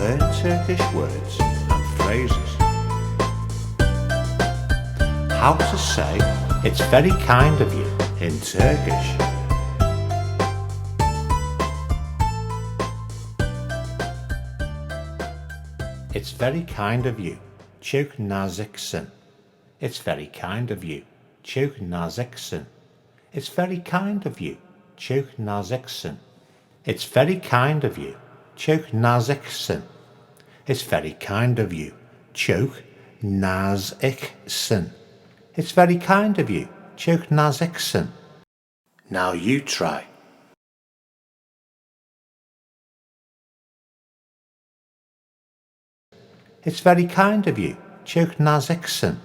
learn Turkish words and phrases. How to say "it's very kind of you" in Turkish. It's very kind of you. Çok naziksin. It's very kind of you. Çok naziksin. It's very kind of you. Çok naziksin. It's very kind of you. Çok naziksin. It's very kind of you. Çok naziksin. It's very kind of you. Çok naziksin. Now you try. It's very kind of you. Çok naziksin.